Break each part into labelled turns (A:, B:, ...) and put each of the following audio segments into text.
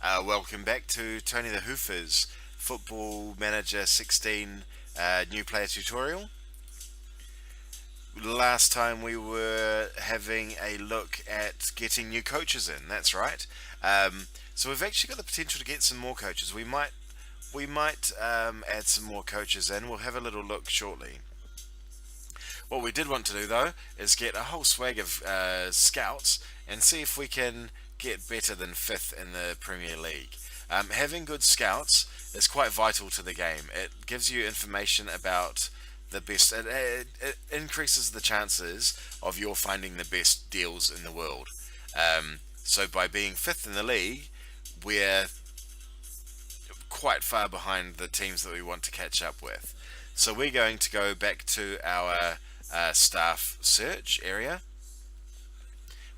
A: Welcome back to Tony the Hoofer's Football Manager 16 new player tutorial. Last time we were having a look at getting new coaches in. That's right. So we've actually got the potential to get some more coaches. We might add some more coaches in. We'll have a little look shortly. What we did want to do though is get a whole swag of scouts and see if we can get better than fifth in the Premier League. Having good scouts is quite vital to the game. It gives you information about the best. It increases the chances of your finding the best deals in the world. So by being fifth in the league, we're quite far behind the teams that we want to catch up with. So we're going to go back to our staff search area.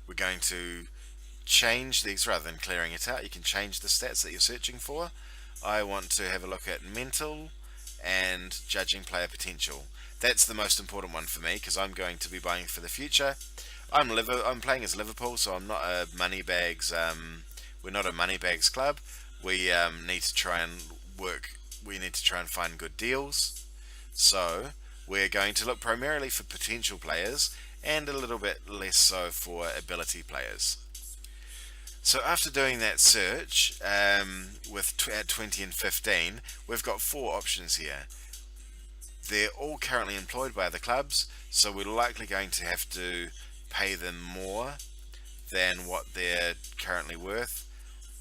A: We're going to change these rather than clearing it out. You can change the stats that you're searching for. I want to have a look at mental and judging player potential. That's the most important one for me because I'm going to be buying for the future. I'm playing as Liverpool, so I'm not a moneybags. We're not a moneybags club. We need to try and work. We need to try and find good deals. So we're going to look primarily for potential players and a little bit less so for ability players. So after doing that search at 20 and 15, we've got four options here. They're all currently employed by the clubs, so we're likely going to have to pay them more than what they're currently worth.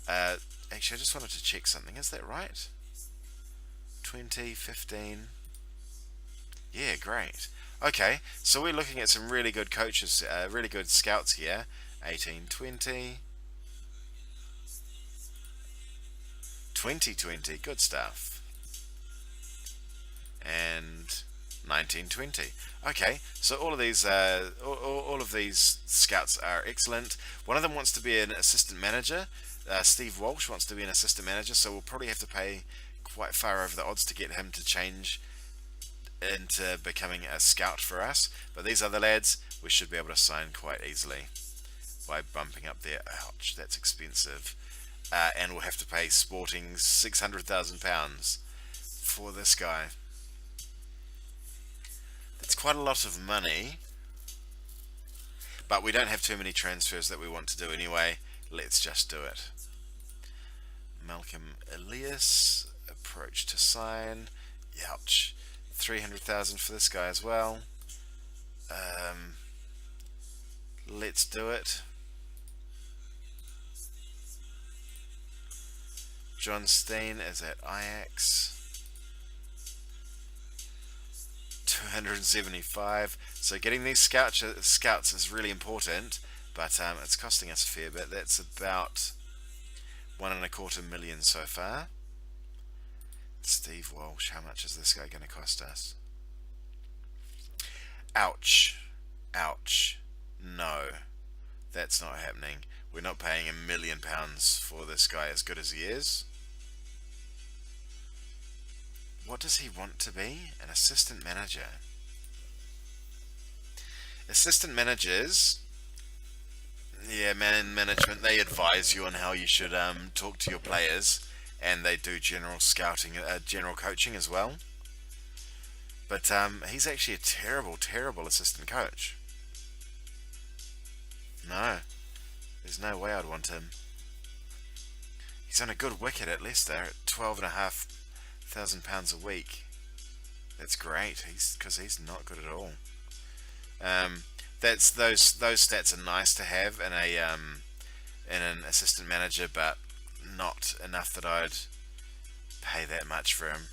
A: Actually, I just wanted to check something. Is that right? 20, 15. Yeah, great. Okay, so we're looking at some really good coaches, really good scouts here. 18, 20. 2020, good stuff. And 1920. Okay, so all of these scouts are excellent. One of them wants to be an assistant manager. Steve Walsh wants to be an assistant manager, so we'll probably have to pay quite far over the odds to get him to change into becoming a scout for us. But these other lads, we should be able to sign quite easily by bumping up their. Ouch, that's expensive. And we'll have to pay Sporting £600,000 for this guy. That's quite a lot of money, but we don't have too many transfers that we want to do anyway. Let's just do it. Malcolm Elias, approach to sign. Ouch, 300,000 for this guy as well. Let's do it. John Steen is at Ajax. 275. So getting these scouts is really important, but it's costing us a fair bit. That's about £1.25 million so far. Steve Walsh, how much is this guy going to cost us? Ouch. Ouch. No, that's not happening. We're not paying £1 million for this guy as good as he is. What does he want to be? An assistant manager. Assistant managers, yeah, management, they advise you on how you should talk to your players, and they do general scouting, general coaching as well. But he's actually a terrible, terrible assistant coach. No, there's no way I'd want him. He's on a good wicket at Leicester at £12,500 a week. That's great. Because he's not good at all. Those stats are nice to have in an assistant manager, but not enough that I'd pay that much for him.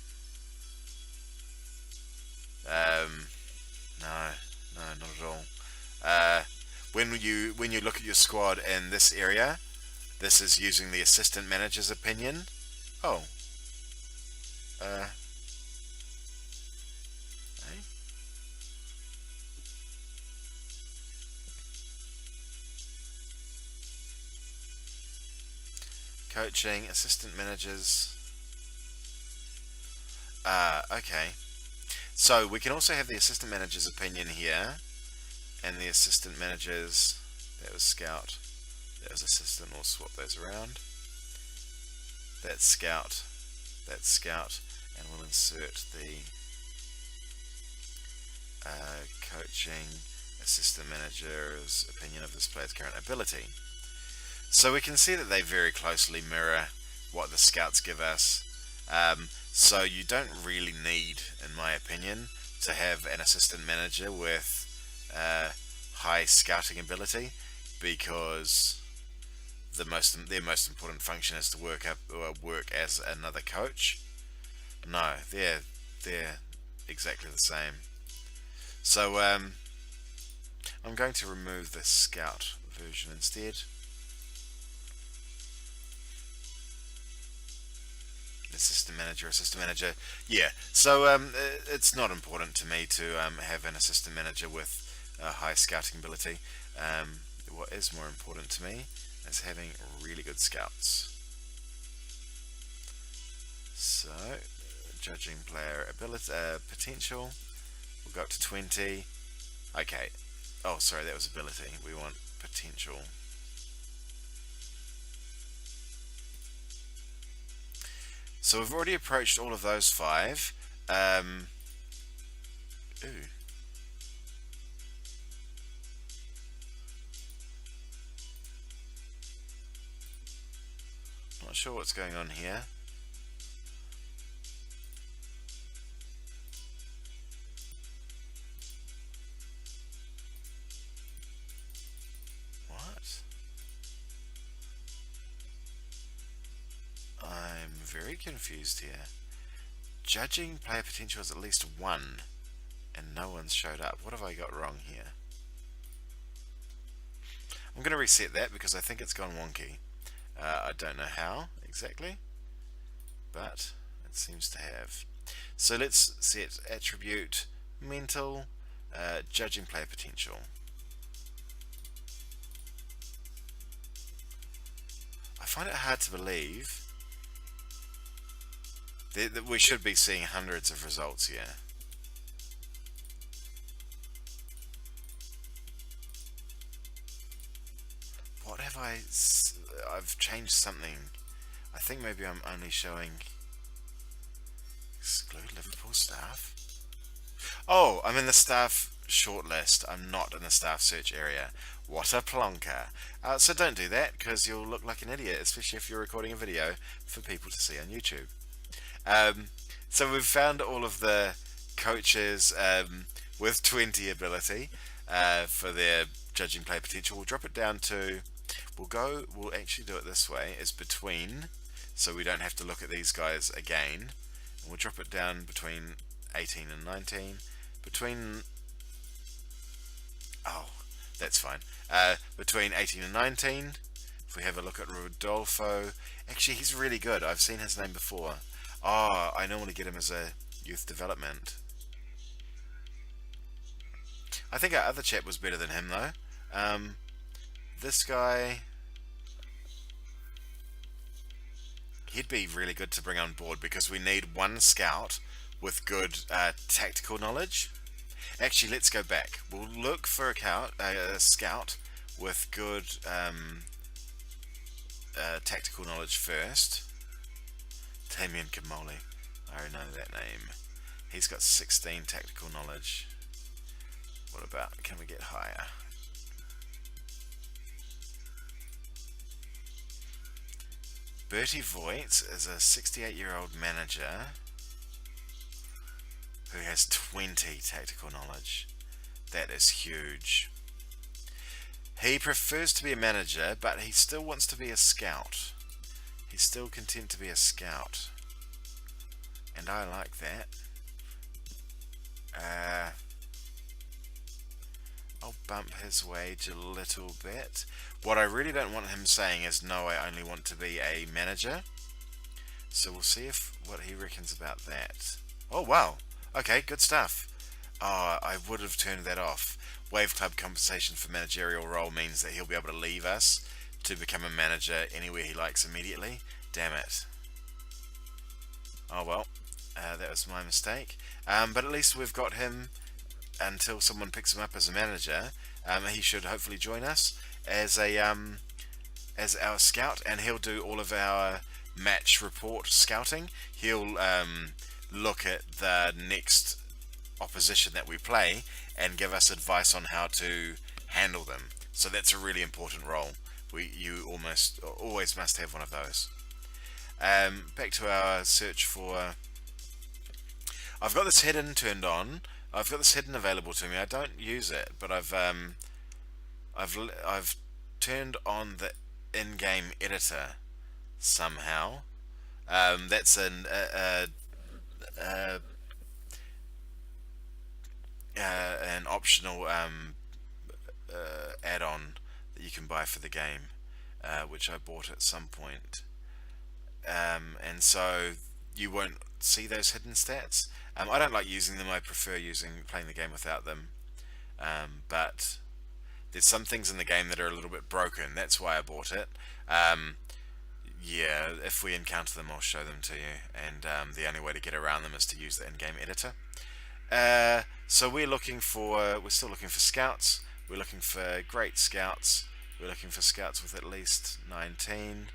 A: No, not at all. When you look at your squad in this area, this is using the assistant manager's opinion. Oh. Eh? Coaching, assistant managers. Okay. So we can also have the assistant manager's opinion here, and the assistant managers. That was scout. That was assistant. We'll swap those around. that scout, and we'll insert the coaching assistant manager's opinion of this player's current ability. So we can see that they very closely mirror what the scouts give us. So you don't really need, in my opinion, to have an assistant manager with high scouting ability, because their most important function is to work as another coach. No, they're exactly the same. So I'm going to remove the scout version instead. Assistant manager. Yeah, so it's not important to me to have an assistant manager with high scouting ability. What is more important to me is having really good scouts. So, judging player ability potential, we'll go up to 20. Okay. Oh, sorry, that was ability. We want potential. So we've already approached all of those 5. Ooh. Not sure what's going on here. What? I'm very confused here. Judging player potential is at least 1, and no one's showed up. What have I got wrong here? I'm going to reset that because I think it's gone wonky. I don't know how exactly, but it seems to have. So let's set attribute mental, judging player potential. I find it hard to believe that we should be seeing hundreds of results here. What have I've changed something. I think maybe I'm only showing exclude Liverpool staff. Oh, I'm in the staff shortlist. I'm not in the staff search area. What a plonker. So don't do that, because you'll look like an idiot, especially if you're recording a video for people to see on YouTube. So we've found all of the coaches with 20 ability for their judging player potential. We'll drop it down to, we'll actually do it this way, is between, so we don't have to look at these guys again. And we'll drop it down between 18 and 19, oh, that's fine, between 18 and 19. If we have a look at Rodolfo, actually he's really good. I've seen his name before. Oh, I normally get him as a youth development. I think our other chap was better than him though. This guy, he'd be really good to bring on board because we need one scout with good tactical knowledge. Actually, let's go back. We'll look for a scout with good tactical knowledge first. Damien Kamoli. I already know that name. He's got 16 tactical knowledge. What about, can we get higher? Bertie Voigt is a 68-year-old manager who has 20 tactical knowledge. That is huge. He prefers to be a manager, but he still wants to be a scout. He's still content to be a scout. And I like that. I'll bump his wage a little bit. What I really don't want him saying is, no, I only want to be a manager. So we'll see what he reckons about that. Oh, wow. Okay, good stuff. Oh, I would have turned that off. Wave Club compensation for managerial role means that he'll be able to leave us to become a manager anywhere he likes immediately. Damn it. Oh well, that was my mistake. But at least we've got him until someone picks him up as a manager. He should hopefully join us as our scout, and he'll do all of our match report scouting. He'll look at the next opposition that we play and give us advice on how to handle them. So that's a really important role. You almost always must have one of those. Back to our search for. I've got this hidden turned on. I've got this hidden available to me. I don't use it, but I've turned on the in-game editor somehow. That's an optional add-on that you can buy for the game, which I bought at some point. And so you won't see those hidden stats. I don't like using them. I prefer playing the game without them. But there's some things in the game that are a little bit broken. That's why I bought it. Yeah, if we encounter them, I'll show them to you. And the only way to get around them is to use the in-game editor. So we're still looking for scouts. We're looking for great scouts. We're looking for scouts with at least 19.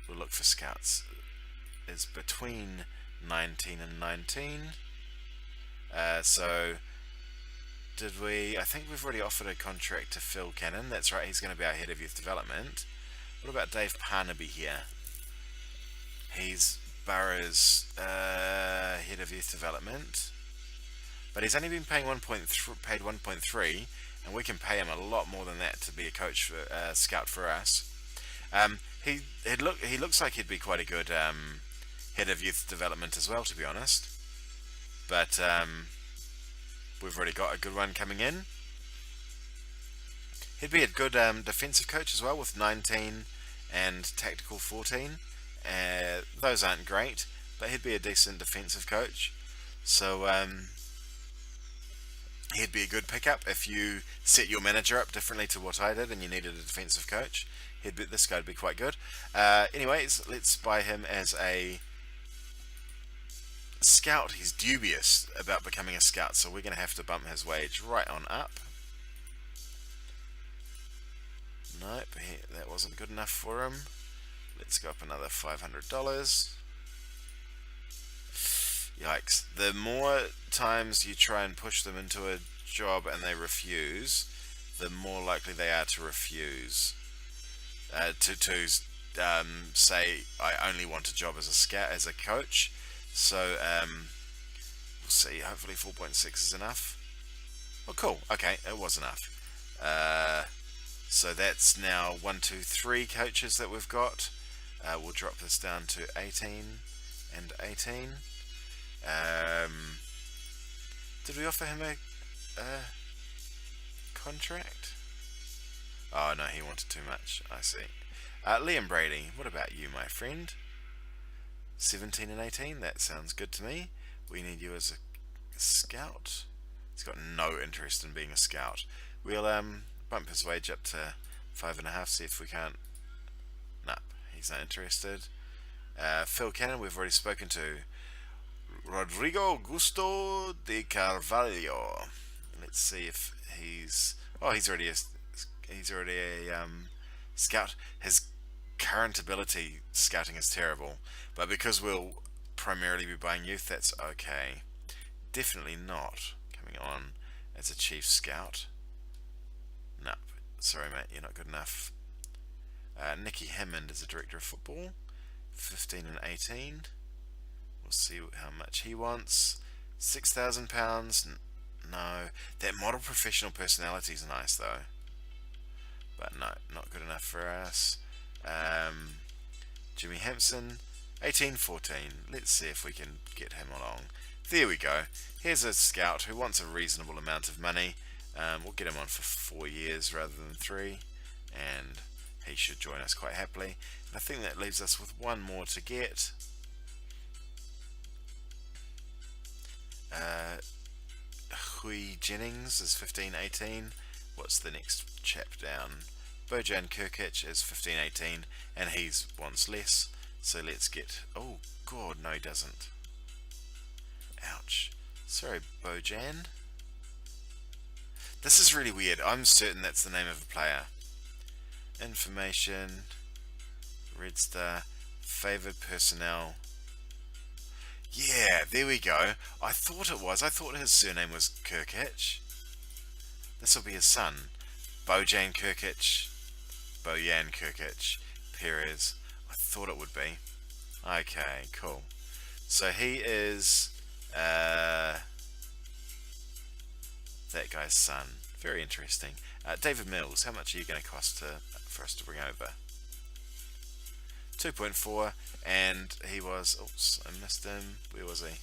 A: We'll look for scouts is between 19 and 19. So I think we've already offered a contract to Phil Cannon. That's right, he's going to be our head of youth development. What about Dave Parnaby here? He's Borough's head of youth development, but he's only been paid 1.3, and we can pay him a lot more than that to be a coach scout for us. He looks like he'd be quite a good head of youth development as well, to be honest. But we've already got a good one coming in. He'd be a good defensive coach as well, with 19 and tactical 14. Those aren't great, but he'd be a decent defensive coach. So he'd be a good pickup if you set your manager up differently to what I did and you needed a defensive coach. This guy would be quite good. Anyways, let's buy him as a scout. He's dubious about becoming a scout, so we're going to have to bump his wage right on up. Nope, that wasn't good enough for him. Let's go up another $500. Yikes. The more times you try and push them into a job and they refuse, the more likely they are to refuse. To say, I only want a job as a scout, as a coach. So, we'll see. Hopefully 4.6 is enough. Oh, cool. Okay, it was enough. So that's now 1, 2, 3 coaches that we've got. We'll drop this down to 18 and 18. Did we offer him a contract? Oh no, he wanted too much. I see. Liam Brady, what about you, my friend? 17 and 18, that sounds good to me. We need you as a scout. He's got no interest in being a scout. We'll bump his wage up to 5.5, see if we can't. Nah, he's not interested. Phil Cannon, we've already spoken to. Rodrigo Gusto de Carvalho. Let's see if he's already a scout. His current ability scouting is terrible, but because we'll primarily be buying youth, that's okay. Definitely not coming on as a chief scout. No, sorry mate, you're not good enough. Nicky Hammond is a director of football, 15 and 18. We'll see how much he wants. £6,000. No, that model professional personality is nice though, but no, not good enough for us. Jimmy Hampson, 18-14. Let's see if we can get him along. There we go. Here's a scout who wants a reasonable amount of money. We'll get him on for 4 years rather than 3, and he should join us quite happily. And I think that leaves us with one more to get. Hui Jennings is 15-18. What's the next chap down? Bojan Kirkic is 15-18, and he wants less. So let's get. Oh god, no, he doesn't. Ouch. Sorry, Bojan. This is really weird. I'm certain that's the name of a player. Information. Red Star. Favoured personnel. Yeah, there we go. I thought it was. I thought his surname was Kirkich. This will be his son. Bojan Kirkich. Bojan Kirkich. Perez. I thought it would be. Okay, cool. So he is that guy's son. Very interesting. David Mills, how much are you going to cost for us to bring over? 2.4, and he was... Oops, I missed him. Where was he?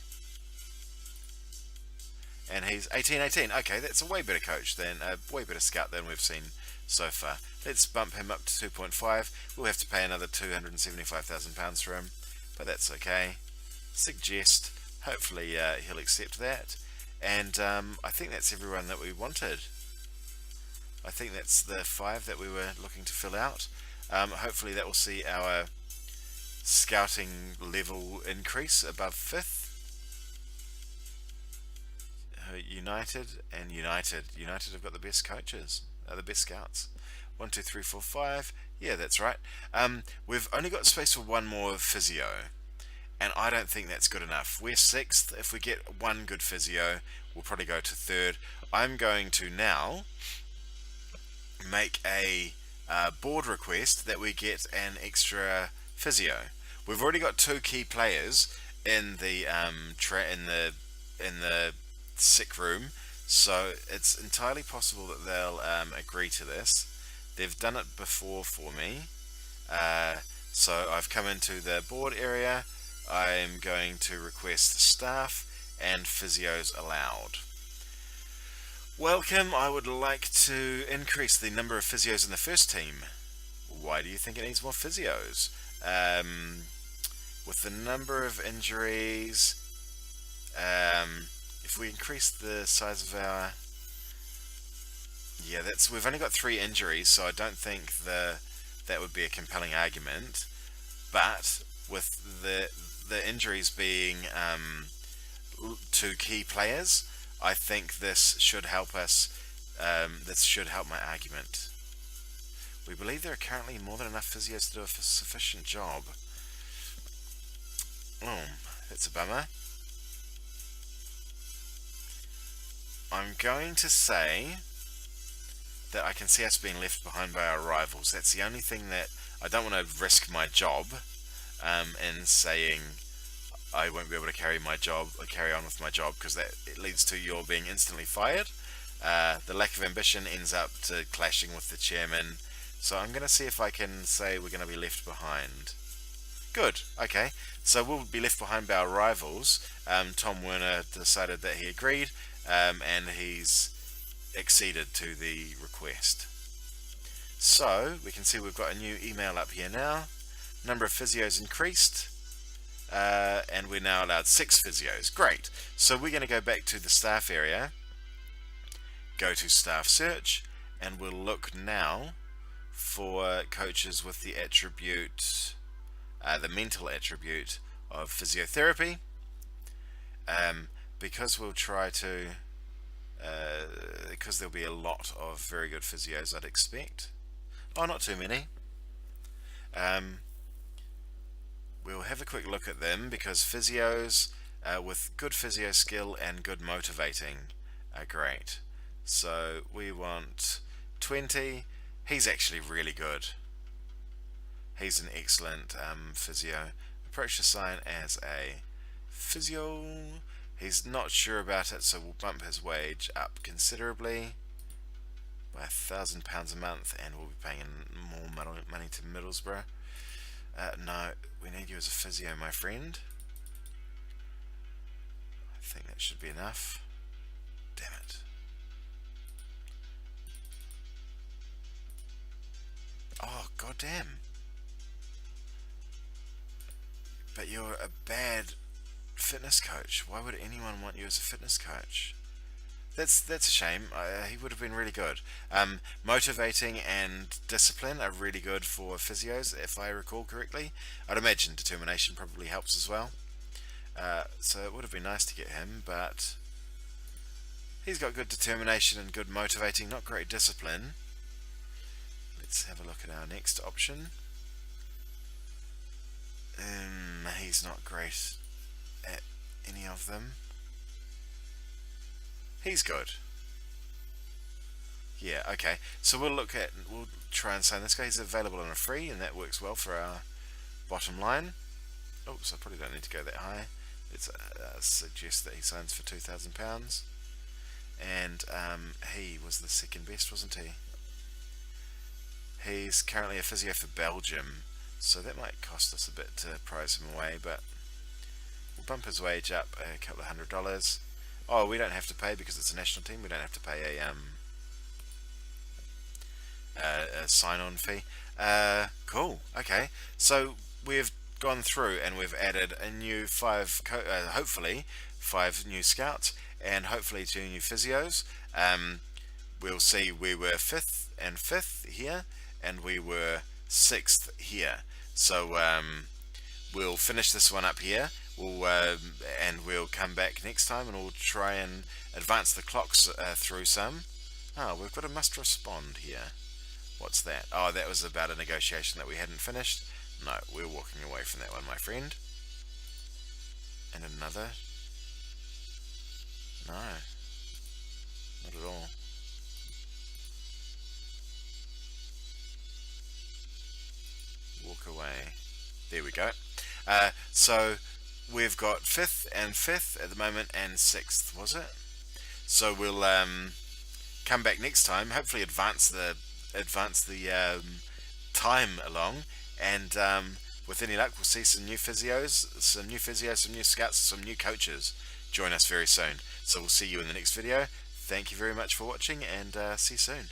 A: And he's 18. Okay, that's a way better coach than... a way better scout than we've seen so far. Let's bump him up to 2.5. We'll have to pay another £275,000 for him, but that's okay. Suggest. Hopefully he'll accept that. And I think that's everyone that we wanted. I think that's the 5 that we were looking to fill out. Hopefully that will see our scouting level increase above 5th. United have got the best coaches, the best scouts. 1, 2, 3, 4, 5. Yeah, that's right. We've only got space for one more physio, and I don't think that's good enough. We're 6th. If we get one good physio, we'll probably go to 3rd. I'm going to now make a board request that we get an extra physio. We've already got 2 key players in the in the sick room, so it's entirely possible that they'll agree to this. They've done it before for me, so I've come into the board area. I'm going to request staff and physios allowed. Welcome. I would like to increase the number of physios in the first team. Why do you think it needs more physios? With the number of injuries, if we increase the size of our... Yeah, we've only got 3 injuries, so I don't think that would be a compelling argument. But with the injuries being 2 key players, I think this should help us. This should help my argument. We believe there are currently more than enough physios to do a sufficient job. Oh, that's a bummer. I'm going to say that I can see us being left behind by our rivals. That's the only thing that I don't want to risk my job in saying I won't be able to carry on with my job, because it leads to your being instantly fired. The lack of ambition ends up to clashing with the chairman. So I'm going to see if I can say we're going to be left behind. Good. Okay. So we'll be left behind by our rivals. Tom Werner decided that he agreed, and he's acceded to the request. So we can see we've got a new email up here now. Number of physios increased, and we're now allowed 6 physios. Great. So we're going to go back to the staff area, go to staff search, and we'll look now for coaches with the attribute, the mental attribute of physiotherapy, because we'll try to, because there'll be a lot of very good physios, I'd expect. Oh, not too many. We'll have a quick look at them, because physios with good physio skill and good motivating are great. So we want 20. He's actually really good. He's an excellent physio. Approach the sign as a physio. He's not sure about it, so we'll bump his wage up considerably by £1,000 a month, and we'll be paying more money to Middlesbrough. No, we need you as a physio, my friend. I think that should be enough. Damn it. Oh, goddamn. But you're a bad fitness coach. Why would anyone want you as a fitness coach? That's a shame. He would have been really good. Motivating and discipline are really good for physios, if I recall correctly. I'd imagine determination probably helps as well. So it would have been nice to get him, but he's got good determination and good motivating, not great discipline. Let's have a look at our next option. he's not great at any of them. He's good. Yeah, okay. So we'll try and sign this guy. He's available on a free, and that works well for our bottom line. Oops, I probably don't need to go that high. Let's suggest that he signs for £2,000. And he was the second best, wasn't he? He's currently a physio for Belgium, so that might cost us a bit to prize him away, but we'll bump his wage up a couple of $100. Oh, we don't have to pay because it's a national team. We don't have to pay a sign-on fee. Cool. Okay, so we've gone through and we've added a new hopefully 5 new scouts and hopefully 2 new physios. We'll see we were 5th and 5th here, and we were 6th here. So we'll finish this one up here. We'll come back next time and we'll try and advance the clocks through some. Oh, we've got a must respond here. What's that? Oh, that was about a negotiation that we hadn't finished. No, we're walking away from that one, my friend. And another. No, not at all. Walk away. There we go. So we've got 5th and 5th at the moment, and 6th, was it? So we'll come back next time. Hopefully, advance the time along, and with any luck, we'll see some new physios, some new scouts, some new coaches join us very soon. So we'll see you in the next video. Thank you very much for watching, and see you soon.